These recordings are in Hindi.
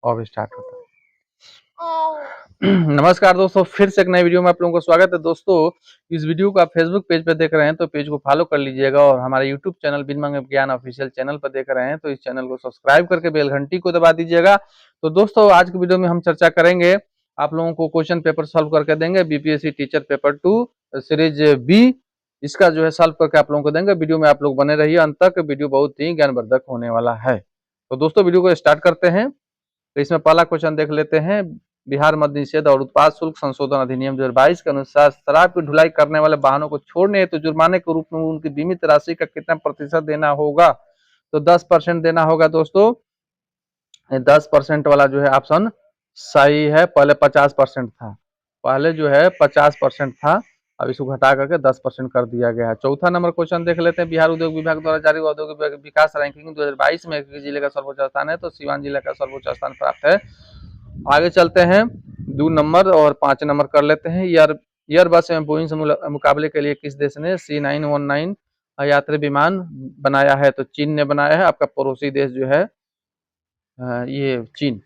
अब स्टार्ट होता है। नमस्कार दोस्तों, फिर से एक नई वीडियो में आप लोगों को स्वागत है। दोस्तों, इस वीडियो को आप फेसबुक पेज पर देख रहे हैं तो पेज को फॉलो कर लीजिएगा, और हमारे यूट्यूब चैनल बिन मांगे ज्ञान ऑफिशियल चैनल पर देख रहे हैं तो इस चैनल को सब्सक्राइब करके बेल घंटी को दबा दीजिएगा। तो दोस्तों, आज की वीडियो में हम चर्चा करेंगे, आप लोगों को क्वेश्चन पेपर सॉल्व करके देंगे, BPSC teacher paper 2 series B. इसका जो है सॉल्व करके आप लोगों को देंगे। वीडियो में आप लोग बने रहिए अंत तक, वीडियो बहुत ही ज्ञानवर्धक होने वाला है। तो दोस्तों, वीडियो को स्टार्ट करते हैं। तो इसमें पहला क्वेश्चन देख लेते हैं। बिहार मद्य निषेध और उत्पाद शुल्क संशोधन अधिनियम 2022 के अनुसार शराब की ढुलाई करने वाले वाहनों को छोड़ने हेतु जुर्माने के रूप में उनकी बीमित राशि का कितना प्रतिशत देना होगा? तो 10% देना होगा। दोस्तों, 10% वाला जो है ऑप्शन सही है। पहले 50% था, पहले जो है 50% था, अब इसको घटा करके 10% कर दिया गया है। चौथा नंबर क्वेश्चन देख लेते हैं। बिहार उद्योग विभाग द्वारा जारी औद्योगिक विकास रैंकिंग 2022 में किस जिले का सर्वोच्च स्थान है? तो सीवान जिले का सर्वोच्च स्थान प्राप्त है। आगे चलते हैं, 2 नंबर और 5 नंबर कर लेते हैं। एयर बस एवं बोइंग से मुकाबले के लिए किस देश ने C919 यात्री विमान बनाया है? तो चीन ने बनाया है। आपका पड़ोसी देश जो है ये चीन।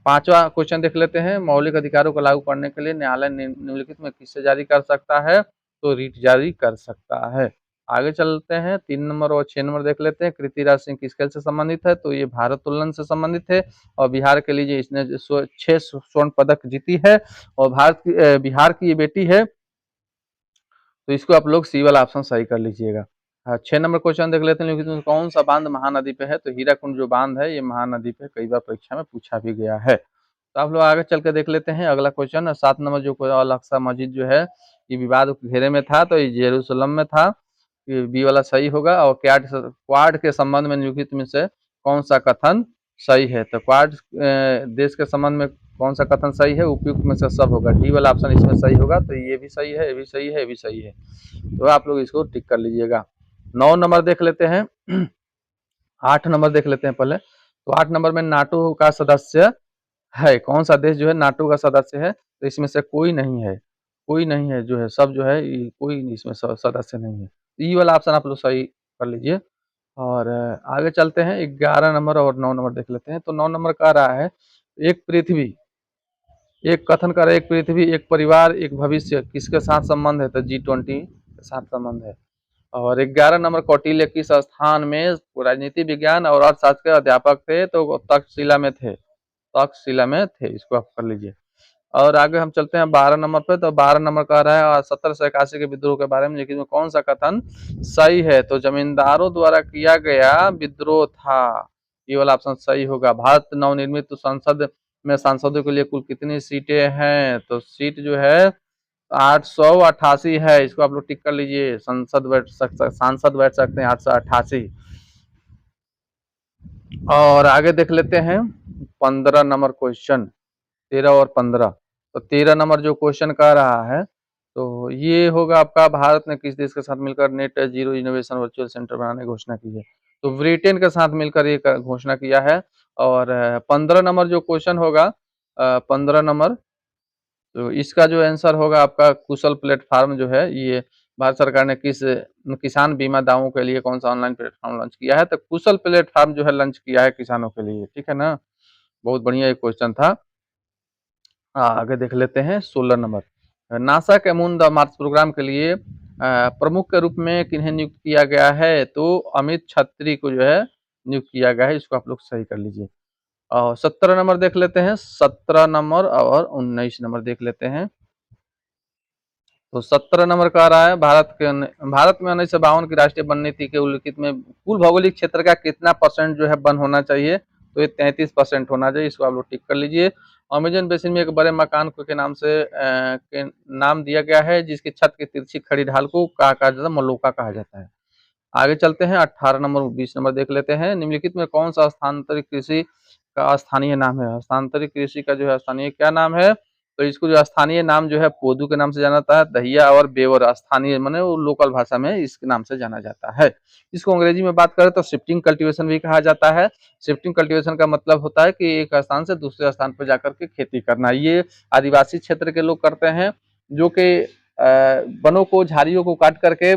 5वां क्वेश्चन देख लेते हैं। मौलिक अधिकारों को लागू करने के लिए न्यायालय निम्नलिखित में किससे जारी कर सकता है? तो रीट जारी कर सकता है। आगे चलते हैं, 3 नंबर और 6 नंबर देख लेते हैं। कृतिराज सिंह किस खेल से संबंधित है? तो ये भारोत्तोलन से संबंधित है, और बिहार के लिए इसने 6 स्वर्ण पदक जीती है, और बिहार की ये बेटी है। तो इसको आप लोग सी वाला ऑप्शन सही कर लीजिएगा। 6 नंबर क्वेश्चन देख लेते हैं। कौन सा बांध महानदी पे है? तो हीराकुंड जो बांध है ये महानदी पे कई बार परीक्षा में पूछा भी गया है। तो आप लोग आगे चल के देख लेते हैं अगला क्वेश्चन। 7 नंबर जो अल अक्सा मस्जिद जो है ये विवाद के घेरे में था, तो ये जेरूसलम में था। ये बी वाला सही होगा। और क्वाड के संबंध में निम्नलिखित में से कौन सा कथन सही है? तो क्वाड देश के संबंध में कौन सा कथन सही है? उपयुक्त में से सब होगा। डी वाला ऑप्शन इसमें सही होगा। तो ये भी सही है, ये भी सही है, ये भी सही है। तो आप लोग इसको टिक कर लीजिएगा। 9 नंबर देख लेते हैं। 8 नंबर देख लेते हैं पहले। तो 8 नंबर में नाटो का सदस्य है, कौन सा देश जो है नाटो का सदस्य है? तो इसमें से कोई नहीं है, कोई नहीं है जो है, सब जो है कोई इसमें सदस्य नहीं है। ई वाला ऑप्शन आप लोग सही कर लीजिए। और आगे चलते हैं, 11 नंबर और 9 नंबर देख लेते हैं। तो 9 नंबर कह रहा है, एक पृथ्वी, एक कथन कर एक पृथ्वी, एक परिवार, एक भविष्य, किसके साथ संबंध है? तो G20 के साथ संबंध है। और 11 नंबर, कौटिल्य किस स्थान में राजनीति विज्ञान और अर्थशास्त्र के अध्यापक थे? तो तक्षशिला में थे, तक्षशिला में थे। इसको आप कर लीजिए। और आगे हम चलते हैं 12 नंबर पे। तो 12 नंबर कह रहा है 1781 के विद्रोह के बारे में लेकिन कौन सा कथन सही है? तो जमींदारों द्वारा किया गया विद्रोह था, ये वाला ऑप्शन सही होगा। भारत नवनिर्मित संसद में सांसदों के लिए कुल कितनी सीटें हैं? तो सीट जो है 888 है। इसको आप लोग टिक कर लीजिए। सांसद बैठ सकते हैं 888। और आगे देख लेते हैं 15 नंबर क्वेश्चन, 13 और 15। तो 13 नंबर जो क्वेश्चन कह रहा है, तो ये होगा आपका, भारत ने किस देश के साथ मिलकर net zero innovation virtual centre बनाने की घोषणा की है? तो ब्रिटेन के साथ मिलकर ये घोषणा किया है। और 15 नंबर जो क्वेश्चन होगा, 15 नंबर, तो इसका जो आंसर होगा आपका कुशल प्लेटफॉर्म जो है, ये भारत सरकार ने किस किसान बीमा दावों के लिए कौन सा ऑनलाइन प्लेटफॉर्म लॉन्च किया है? तो कुशल प्लेटफॉर्म जो है लॉन्च किया है किसानों के लिए। ठीक है ना, बहुत बढ़िया एक क्वेश्चन था। आगे देख लेते हैं 16 नंबर। नासा के मून द मार्स प्रोग्राम के लिए प्रमुख के रूप में किन्हें नियुक्त किया गया है? तो अमित छत्री को जो है नियुक्त किया गया है। इसको आप लोग सही कर लीजिए। और 17 नंबर देख लेते हैं। 17 नंबर और 19 नंबर देख लेते हैं। तो 17 नंबर कह रहा है, भारत में 1952 की राष्ट्रीय वन नीति के उल्लिखित में कुल भौगोलिक क्षेत्र का कितना % जो है वन होना चाहिए? तो ये 33% होना चाहिए। इसको आप लोग टिक कर लीजिए। अमेजन बेसिन में एक बड़े मकान को के नाम से के नाम दिया गया है, जिसकी छत की तिरछी खड़ी ढाल को कहा जाता है? मलोका कहा जाता है। आगे चलते हैं 18 नंबर 20 नंबर देख लेते हैं। निम्नलिखित में कौन सा स्थानांतरित कृषि का स्थानीय नाम है? स्थानांतरित कृषि का जो है स्थानीय क्या नाम है? तो इसको जो स्थानीय नाम जो है पोदू के नाम से जाना जाता है। दहिया और बेवर स्थानीय माने वो लोकल भाषा में इसके नाम से जाना जाता है। इसको अंग्रेजी में बात करें तो शिफ्टिंग कल्टीवेशन भी कहा जाता है। शिफ्टिंग कल्टीवेशन का मतलब होता है कि एक स्थान से दूसरे स्थान पर जाकर के खेती करना। ये आदिवासी क्षेत्र के लोग करते हैं, जो कि वनों को, झाड़ियों को काट करके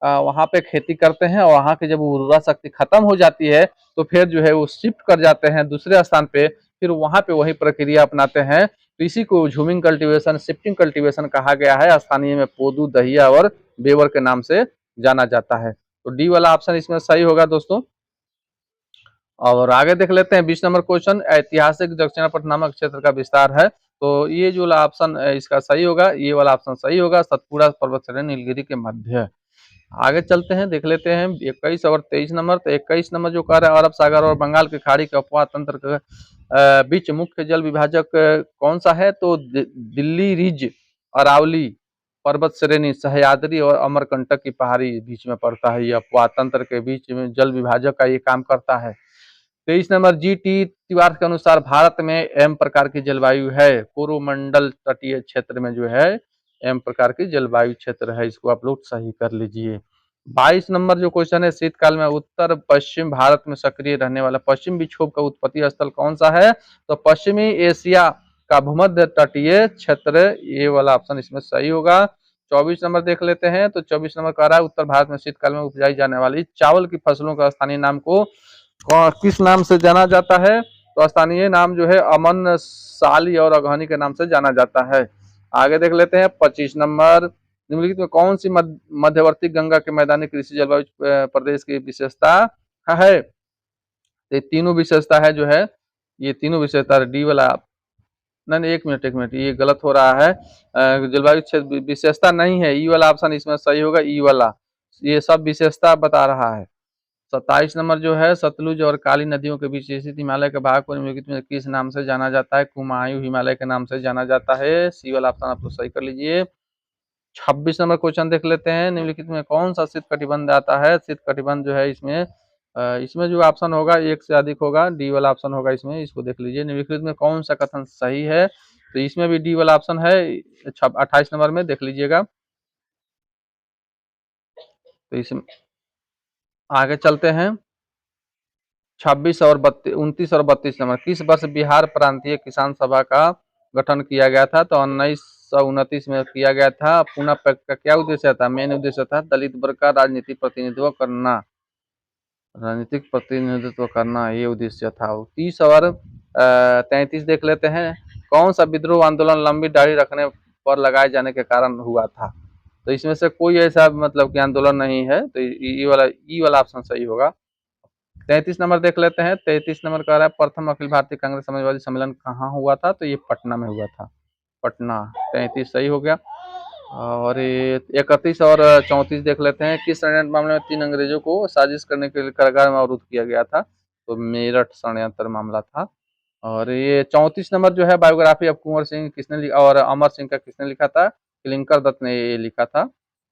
वहां पे खेती करते हैं, और वहां की जब उर्वरा शक्ति खत्म हो जाती है तो फिर जो है वो शिफ्ट कर जाते हैं दूसरे स्थान पे, फिर वहां पे वही प्रक्रिया अपनाते हैं। तो इसी को झूमिंग कल्टीवेशन, शिफ्टिंग कल्टीवेशन कहा गया है। स्थानीय में पोदू, दहिया और बेवर के नाम से जाना जाता है। तो डी वाला ऑप्शन इसमें सही होगा दोस्तों। और आगे देख लेते हैं 20 नंबर क्वेश्चन, ऐतिहासिक दक्षिणापथ नामक क्षेत्र का विस्तार है। तो ये जो ऑप्शन इसका सही होगा, ये वाला ऑप्शन सही होगा। सतपुड़ा पर्वत श्रेणी नीलगिरी के मध्य। आगे चलते हैं, देख लेते हैं 21 और 23 नंबर। तो 21 नंबर जो कह रहा है, अरब सागर और बंगाल की खाड़ी के अपवाह तंत्र के बीच मुख्य जल विभाजक कौन सा है? तो दिल्ली रिज, अरावली पर्वत श्रेणी, सह्याद्री और अमरकंटक की पहाड़ी बीच में पड़ता है। ये अपवाह तंत्र के बीच में जल विभाजक का ये काम करता है। 23 नंबर, जी टी तिवारी के अनुसार भारत में एम प्रकार की जलवायु है। पूर्वमंडल तटीय क्षेत्र में जो है एम प्रकार की जलवायु क्षेत्र है। इसको आप लोग सही कर लीजिए। 22 नंबर जो क्वेश्चन है, शीतकाल में उत्तर पश्चिम भारत में सक्रिय रहने वाला पश्चिम विक्षोभ का उत्पत्ति स्थल कौन सा है? तो पश्चिमी एशिया का भूमध्य तटीय क्षेत्र, ये वाला ऑप्शन इसमें सही होगा। 24 नंबर देख लेते हैं। तो 24 नंबर कह रहा है, उत्तर भारत में शीतकाल में उपजाई जाने वाली चावल की फसलों का स्थानीय नाम को किस नाम से जाना जाता है? तो स्थानीय नाम जो है अमन, साली और अगहनी के नाम से जाना जाता है। आगे देख लेते हैं 25 नंबर, निम्नलिखित में कौन सी मध्यवर्ती गंगा के मैदानी कृषि जलवायु प्रदेश की विशेषता है? ये तीनों विशेषता है जो है, ये तीनों विशेषता डी वाला। नहीं, एक मिनट, ये गलत हो रहा है। जलवायु क्षेत्र विशेषता नहीं है, ई वाला ऑप्शन इसमें सही होगा। ई वाला ये सब विशेषता बता रहा है। 27 नंबर जो है, सतलुज और काली नदियों के बीच स्थित हिमालय के भाग को निम्नलिखित में किस नाम से जाना जाता है? कुमायूं हिमालय के नाम से जाना जाता है। सी वाला ऑप्शन आप लोग सही कर लीजिए। 26 नंबर क्वेश्चन देख लेते हैं, निम्नलिखित में कौन सा शीत कटिबंध आता है? शीत कटिबंध जो है इसमें जो ऑप्शन होगा एक से अधिक होगा, डी वाला ऑप्शन होगा इसमें। इसको देख लीजिए, निम्नलिखित में कौन सा कथन सही है? तो इसमें भी डी वाला ऑप्शन है। 28 नंबर में देख लीजिएगा। तो इसमें आगे चलते हैं 26 और 29 और 32 नंबर, किस वर्ष बिहार प्रांतीय किसान सभा का गठन किया गया था? तो 1929 में किया गया था। पुनः का क्या उद्देश्य था? मेन उद्देश्य था दलित वर्ग का राजनीतिक प्रतिनिधित्व करना, ये उद्देश्य था। 30 और 33 देख लेते हैं, कौन सा विद्रोह आंदोलन लंबी दाढ़ी रखने पर लगाए जाने के कारण हुआ था? तो इसमें से कोई ऐसा मतलब कि आंदोलन नहीं है। तो ई वाला ऑप्शन सही होगा। 33 नंबर देख लेते हैं। 33 नंबर कह रहा है, प्रथम अखिल भारतीय कांग्रेस समाजवादी सम्मेलन कहाँ हुआ था? तो ये पटना में हुआ था, पटना। 33 सही हो गया। और 31 और 34 देख लेते हैं, किस षड्यंत्र मामले में 3 अंग्रेजों को साजिश करने के लिए कारागार में अवरुद्ध किया गया था? तो मेरठ षड्यंत्र मामला था। और ये 34 नंबर जो है, बायोग्राफी ऑफ कुंवर सिंह किसने और अमर सिंह का किसने लिखा था? किलंकर दत्त ने ये लिखा था।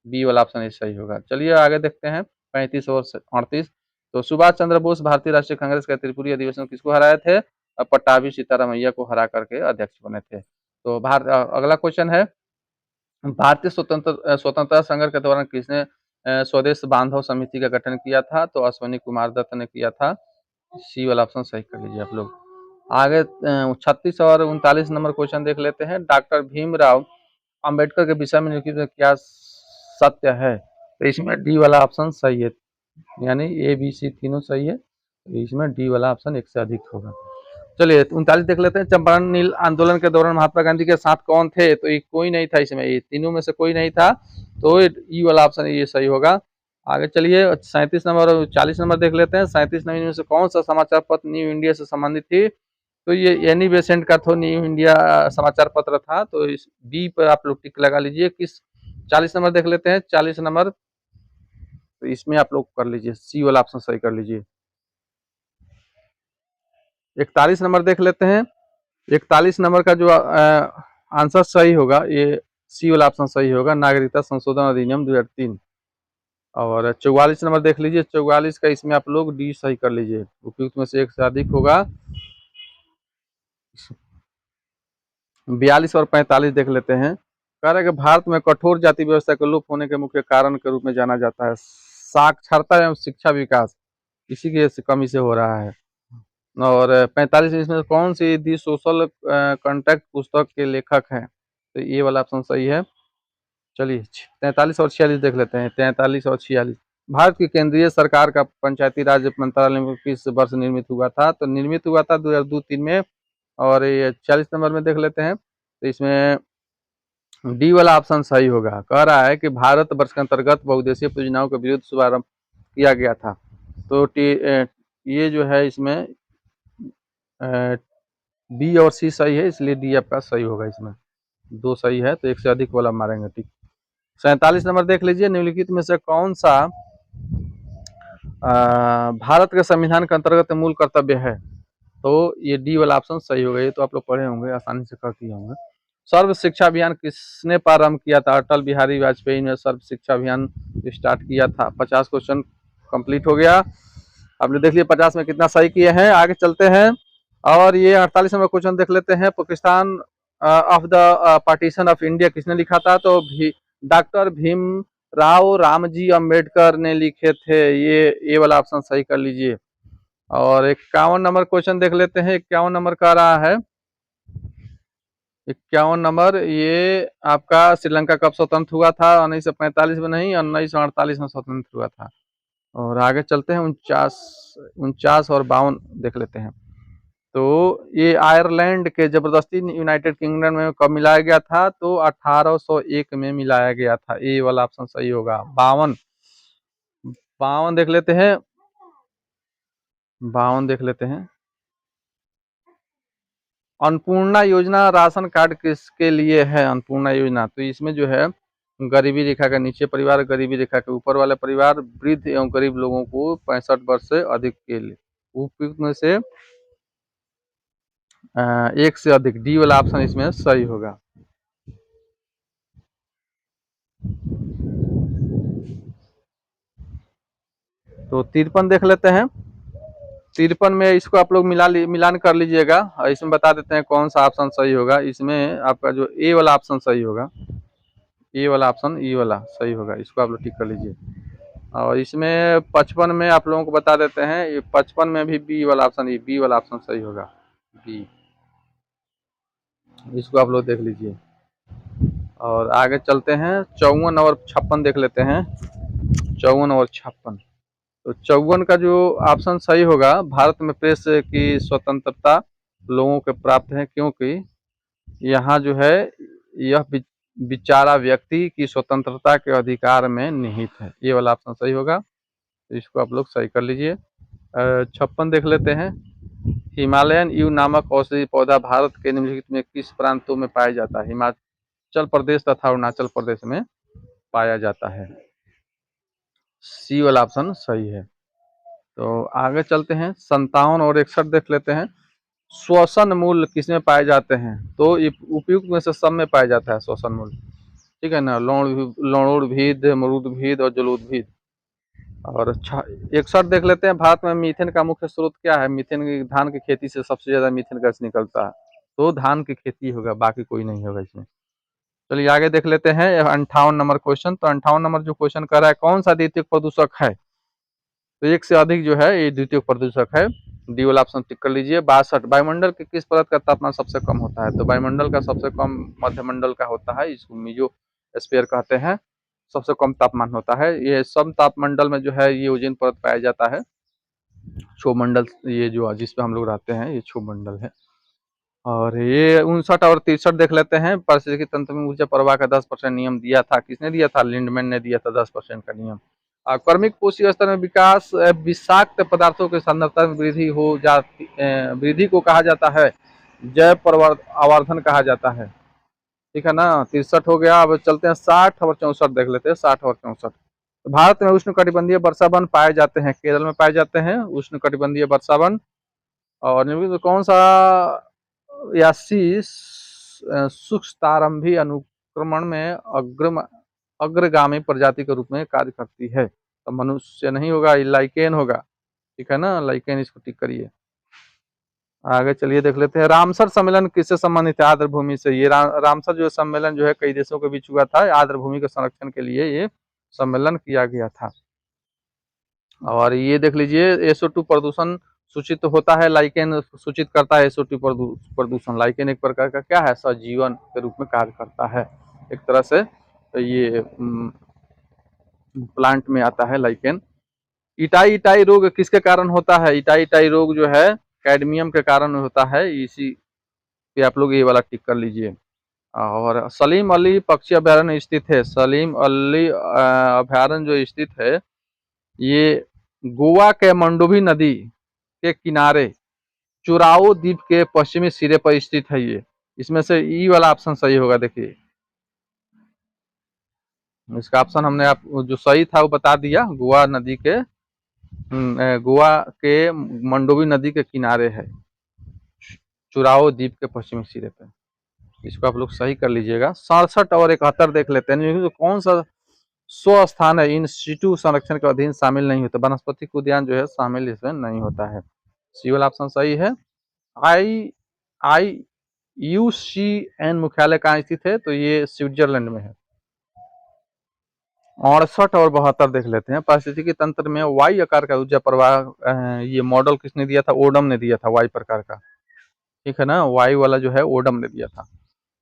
बी वाला ऑप्शन ये सही होगा। चलिए आगे देखते हैं 35 और 38। तो सुभाष चंद्र बोस भारतीय राष्ट्रीय कांग्रेस के त्रिपुरी अधिवेशन किसको हराए थे? पट्टाभी सीतारामैया को हरा करके अध्यक्ष बने थे। तो अगला क्वेश्चन है, भारतीय स्वतंत्रता संघर्ष के दौरान किसने स्वदेश बांधव समिति का गठन किया था? तो अश्विनी कुमार दत्त ने किया था। सी वाला ऑप्शन सही कर लीजिए आप लोग। आगे 36 और 39 नंबर क्वेश्चन देख लेते हैं, डॉक्टर भीमराव अंबेडकर के विषय में निम्नलिखित क्या सत्य है? तो इसमें डी वाला ऑप्शन सही है, यानी ए बी सी तीनों सही है। तो इसमें डी वाला ऑप्शन एक से अधिक होगा। चलिए 39 देख लेते हैं, चंपारण नील आंदोलन के दौरान महात्मा गांधी के साथ कौन थे? तो ये कोई नहीं था, इसमें ये तीनों में से कोई नहीं था। तो ई वाला ऑप्शन ये सही होगा। आगे चलिए 37 नंबर और 40 नंबर देख लेते हैं। 37 नंबर में से कौन सा समाचार पत्र न्यू इंडिया से संबंधित थी? तो ये एनी बेसेंट का तो न्यू इंडिया समाचार पत्र था। तो इस बी पर आप लोग टिक लगा लीजिए। 40 नंबर देख लेते हैं। 40 नंबर, तो इसमें आप लोग कर लीजिए, सी वाला ऑप्शन सही कर लीजिए। 41 नंबर देख लेते हैं। 41 नंबर का जो आंसर सही होगा, ये सी वाला ऑप्शन सही होगा, नागरिकता संशोधन अधिनियम 2003। और 44 नंबर देख लीजिए। 44 का इसमें आप लोग डी सही कर लीजिए, उपयुक्त में से एक से अधिक होगा। 42 और 45 देख लेते हैं। कह रहे हैं कि भारत में कठोर जाति व्यवस्था के लुप्त होने के मुख्य कारण के रूप में जाना जाता है साक्षरता एवं शिक्षा विकास, इसी की कमी से हो रहा है। और 45 इसमें कौन सी दी सोशल कॉन्ट्रैक्ट पुस्तक के लेखक हैं? तो ये वाला ऑप्शन सही है। चलिए 43 और 46 देख लेते हैं। 43 और 46, भारत की केंद्रीय सरकार का पंचायती राज मंत्रालय किस वर्ष निर्मित हुआ था? तो निर्मित हुआ था 2002-3 में। और ये 46 नंबर में देख लेते हैं, तो इसमें डी वाला ऑप्शन सही होगा। कह रहा है कि भारत वर्ष के अंतर्गत बहुउद्देशीय परियोजनाओं के विरुद्ध शुभारंभ किया गया था। तो ये जो है इसमें बी और सी सही है, इसलिए डी आपका सही होगा। इसमें दो सही है तो एक से अधिक वाला मारेंगे, ठीक। 47 नंबर देख लीजिए, निम्नलिखित में से कौन सा भारत के संविधान के अंतर्गत मूल कर्तव्य है? तो ये डी वाला ऑप्शन सही होगा। ये तो आप लोग पढ़े होंगे, आसानी से कर दिए होंगे। सर्व शिक्षा अभियान किसने प्रारंभ किया था? अटल बिहारी वाजपेयी ने सर्व शिक्षा अभियान स्टार्ट किया था। 50 क्वेश्चन कंप्लीट हो गया। आपने देख लिया 50 में कितना सही किए हैं। आगे चलते हैं और ये 48 नंबर क्वेश्चन देख लेते हैं। Pakistan of the partition of India किसने लिखा था? तो डॉक्टर भीम राव रामजी अम्बेडकर ने लिखे थे। ये वाला ऑप्शन सही कर लीजिए। और 51 नंबर क्वेश्चन देख लेते हैं। 51 नंबर का रहा है, 51 नंबर, ये आपका श्रीलंका कब स्वतंत्र हुआ था? 1945 में नहीं, 1948 में स्वतंत्र हुआ था। और आगे चलते हैं, 49 और 52 देख लेते हैं। तो ये आयरलैंड के जबरदस्ती यूनाइटेड किंगडम में कब मिलाया गया था? तो 1801 में मिलाया गया था। ये वाला ऑप्शन सही होगा। 52 देख लेते हैं। 52 देख लेते हैं। अन्नपूर्णा योजना राशन कार्ड किसके लिए है? अन्नपूर्णा योजना, तो इसमें जो है गरीबी रेखा के नीचे परिवार, गरीबी रेखा के ऊपर वाले परिवार, वृद्ध एवं गरीब लोगों को 65 वर्ष से अधिक के लिए उपयुक्त में से एक से अधिक, डी वाला ऑप्शन इसमें सही होगा। तो 53 देख लेते हैं। 53 में इसको आप लोग मिलान कर लीजिएगा और इसमें बता देते हैं कौन सा ऑप्शन सही होगा। इसमें आपका जो ए वाला ऑप्शन सही होगा, ए वाला ऑप्शन, ई वाला सही होगा। इसको आप लोग टिक कर लीजिए। और इसमें 55 में आप लोगों को बता देते हैं, ये 55 में भी बी वाला ऑप्शन, ये बी वाला ऑप्शन सही होगा, बी। इसको आप लोग देख लीजिए। और आगे चलते हैं, 54 और 56 देख लेते हैं। 54 और 56, तो 54 का जो ऑप्शन सही होगा, भारत में प्रेस की स्वतंत्रता लोगों को प्राप्त है क्योंकि यहाँ जो है यह बेचारा व्यक्ति की स्वतंत्रता के अधिकार में निहित है। ये वाला ऑप्शन सही होगा, तो इसको आप लोग सही कर लीजिए। 56 देख लेते हैं। हिमालयन यू नामक औषधि पौधा भारत के निम्नलिखित में किस प्रांतों में पाया जाता है? हिमाचल प्रदेश तथा अरुणाचल प्रदेश में पाया जाता है। सी वाला ऑप्शन सही है। तो आगे चलते हैं, 57 और 61 देख लेते हैं। श्वसन मूल किसमें पाए जाते हैं? तो उपयुक्त में से सब में पाया जाता है श्वसन मूल, ठीक है ना। लवणोद्भिद, मरुद्भिद और जलोद्भिद। और 61 देख लेते हैं। भारत में मीथेन का मुख्य स्रोत क्या है? मीथेन धान की खेती से सबसे ज्यादा मीथेन गैस निकलता है, तो धान की खेती होगा, बाकी कोई नहीं होगा इसमें। चलिए आगे देख लेते हैं 58 नंबर क्वेश्चन। तो 58 नंबर जो क्वेश्चन कर रहा है, कौन सा द्वितीयक प्रदूषक है? तो एक से अधिक जो है ये द्वितीयक प्रदूषक है। डी वाला ऑप्शन टिक कर लीजिए। 62, वायुमंडल के किस परत का तापमान सबसे कम होता है? तो वायुमंडल का सबसे कम मध्यमंडल का होता है, इसको मेसोस्फीयर कहते हैं। सबसे कम तापमान होता है ये। सम तापमंडल में जो है ये ओजोन परत पाया जाता है। क्षोमंडल, ये जो जिसपे हम लोग रहते हैं, ये क्षोमंडल है। और ये 59 और 63 देख लेते हैं। पारिस्थितिकी तंत्र में ऊर्जा प्रवाह का 10% नियम दिया था, किसने दिया था? लिंडमैन ने दिया था 10% का नियम। कर्मिक कोशीय स्तर में विकास विषाक्त पदार्थों के सांद्रता में वृद्धि हो जाती, वृद्धि को कहा जाता है जैव आवर्धन कहा जाता है, ठीक है ना। 63 हो गया। अब चलते हैं 60 और 64 देख लेते हैं। 60 और 64, तो भारत में उष्ण कटिबंधीय वर्षा वन पाए जाते हैं, केरल में पाए जाते हैं उष्ण कटिबंधीय वर्षा वन। और निम्नलिखित में कौन सा यासी सूक्ष्मतारंभी अनुक्रमण में अग्रगामी प्रजाति के रूप में कार्य करती है? तो मनुष्य नहीं होगा, ये लाइकेन होगा, ठीक है ना, लाइकेन, इसको टिक करिए। आगे चलिए देख लेते हैं, रामसर सम्मेलन किससे संबंधित है? आर्द्र भूमि से। ये रामसर जो सम्मेलन जो है कई देशों के बीच हुआ था, आर्द्र भूमि के संरक्षण के लिए ये सम्मेलन किया गया था। और ये देख लीजिए, SO2 प्रदूषण सूचित होता है, लाइकेन सूचित करता है SO2 प्रदूषण। लाइकेन एक प्रकार का क्या है? सजीवन के रूप में कार्य करता है एक तरह से। तो ये प्लांट में आता है लाइकेन। इटाई रोग किसके कारण होता है? इटाई रोग जो है कैडमियम के कारण होता है। इसी पे आप लोग ये वाला टिक कर लीजिए। और सलीम अली पक्षी अभयारण्य स्थित है, सलीम अली अभयारण्य जो स्थित है ये गोवा के मंडोवी नदी के किनारे चुराओ द्वीप के पश्चिमी सिरे पर स्थित है ये। इसमें से ई वाला ऑप्शन सही होगा। देखिए इसका ऑप्शन हमने आप जो सही था वो बता दिया, गोवा नदी के गोवा के मंडोवी नदी के किनारे है, चुराओ द्वीप के पश्चिमी सिरे पे। इसको आप लोग सही कर लीजिएगा। 67 और 71 देख लेते हैं। तो कौन सा स्व स्थान है इन सिटू संरक्षण के अधीन शामिल नहीं होता, वनस्पतिक उद्यान जो है शामिल इसमें नहीं होता है। सी वाला ऑप्शन सही है। आई आई यूसीएन मुख्यालय कहाँ स्थित है, तो ये स्विट्जरलैंड में है। 68 और 72 देख लेते हैं। पारिस्थितिकी तंत्र में वाई आकार का ऊर्जा प्रवाह ये मॉडल किसने दिया था, ओडम ने दिया था वाई प्रकार का, ठीक है ना। वाई वाला जो है ओडम ने दिया था।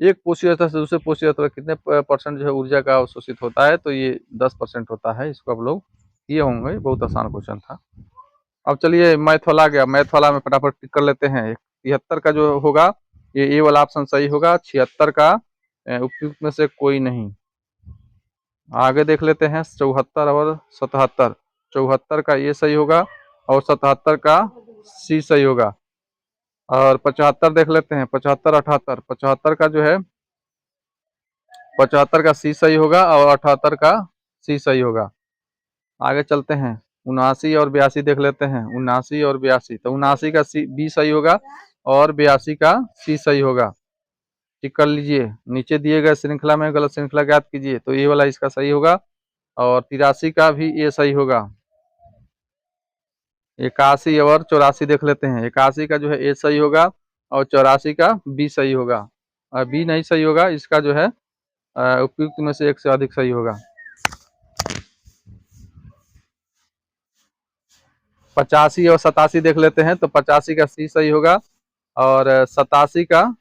एक पोषी तत्व से दूसरे पोषी तत्व कितने परसेंट जो है ऊर्जा का अवशोषित होता है, तो ये 10% होता है। इसको आप लोग किए होंगे, बहुत आसान क्वेश्चन था। अब चलिए मैथ वाला आ गया, मैथ वाला में फटाफट टिक कर लेते हैं। 73 का जो होगा ये ए वाला ऑप्शन सही होगा। 76 का उपयुक्त में से कोई नहीं। आगे देख लेते हैं 74 और 77। 74 का ये सही होगा और 77 का सी सही होगा। और 75 देख लेते हैं, 75 78। 75 का जो है 75 का सी सही होगा और 78 का सी सही होगा। आगे चलते हैं 79 और 82 देख लेते हैं। 79 और 82, तो 79 का सी बी सही होगा और 82 का सी सही होगा। टिक कर लीजिए। नीचे दिए गए श्रृंखला में गलत श्रृंखला ज्ञात कीजिए, तो ये वाला इसका सही होगा। और 83 का भी ये सही होगा। 81 और 84 देख लेते हैं। 81 का जो है ए सही होगा और 84 का बी सही होगा। बी नहीं सही होगा, इसका जो है उपयुक्त में से एक से अधिक सही होगा। 85 और 87 देख लेते हैं, तो 85 का सी सही होगा और 87 का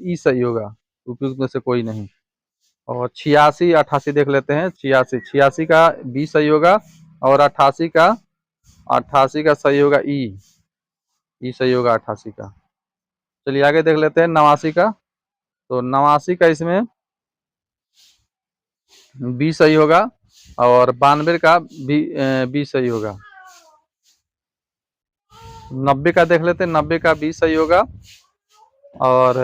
ई सही होगा, उपयुक्त में से कोई नहीं। और 86 88 देख लेते हैं। 86 का बी सही होगा और 88 का सही होगा ई सही होगा 88 का। चलिए आगे देख लेते हैं 89 का। तो 89 का इसमें बी सही होगा और 92 का बी सही होगा। 90 का देख लेते हैं, 90 का बी सही होगा। और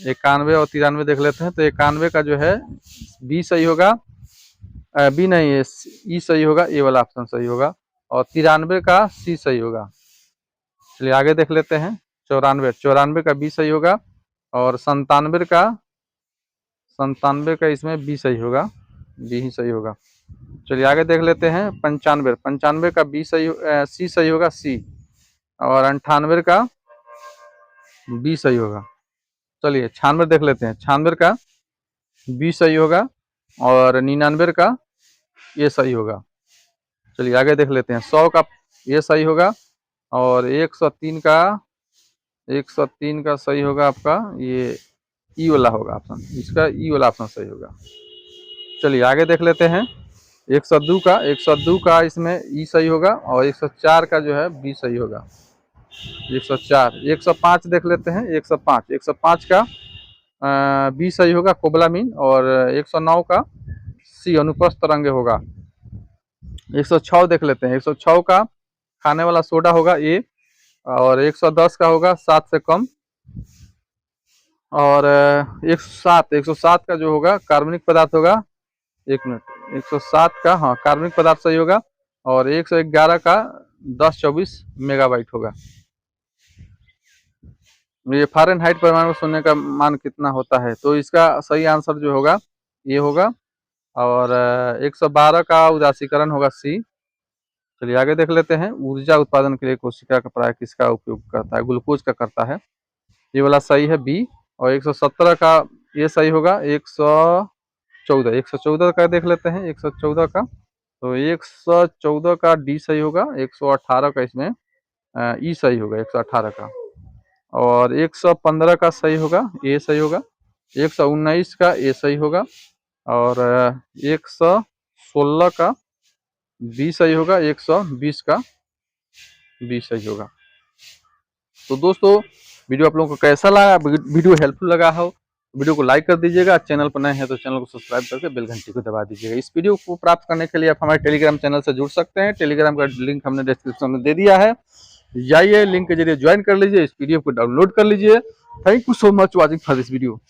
91 और 93 देख लेते हैं, तो 91 का जो है बी सही होगा, बी नहीं है ई सही होगा, ए वाला ऑप्शन सही होगा। और 93 का सी सही होगा। चलिए आगे देख लेते हैं 94 का बी सही होगा और 97 का इसमें बी सही होगा, बी ही सही होगा। चलिए आगे देख लेते हैं 95 का बी सही सी सही होगा, सी। और 98 का बी सही होगा। चलिए 96 देख लेते हैं। 96 का बी सही होगा और 99 का ये सही होगा। चलिए आगे देख लेते हैं 100 का ये सही होगा और 103 का सही होगा आपका ये ई वाला होगा ऑप्शन, इसका ई वाला ऑप्शन सही होगा। चलिए आगे देख लेते हैं 102 का इसमें ई सही होगा और 104 का जो है बी सही होगा। 104 105 देख लेते हैं। 105 का बी सही होगा, कोबलामीन। और 109 का सी अनुप्रस्थ तरंगे होगा। 106 देख लेते हैं। 106 का खाने वाला सोडा होगा ए। और 110 का होगा 7 से कम। और 107 का जो होगा कार्बनिक पदार्थ होगा। 1 मिनट, 107 का हाँ कार्बनिक पदार्थ सही होगा। और 111 का 1024 मेगाबाइट होगा। ये फ़ारेनहाइट परमाणु शून्य का मान कितना होता है, तो इसका सही आंसर जो होगा ये होगा। और 112 का उदासीकरण होगा सी। चलिए आगे देख लेते हैं। ऊर्जा उत्पादन के लिए कोशिका का प्राय किसका उपयोग करता है, ग्लूकोज का करता है, ये वाला सही है बी। और 117 का ये सही होगा। 114 का देख लेते हैं। 114 का तो 114 का डी सही होगा। 118 का इसमें ई सही होगा, 118 का। और 115 का सही होगा, ए सही होगा। 119 का ए सही होगा। और 116 का बी सही होगा। 120 का बी सही होगा। तो दोस्तों वीडियो आप लोगों को कैसा लगा, वीडियो हेल्पफुल लगा हो, वीडियो को लाइक कर दीजिएगा। चैनल पर नए हैं तो चैनल को सब्सक्राइब करके बेल घंटी को दबा दीजिएगा। इस वीडियो को प्राप्त करने के लिए आप हमारे टेलीग्राम चैनल से जुड़ सकते हैं। टेलीग्राम का लिंक हमने डिस्क्रिप्शन में दे दिया है, जाइए लिंक के जरिए ज्वाइन कर लीजिए, इस पीडीएफ को डाउनलोड कर लीजिए। Thank you so much watching for this video.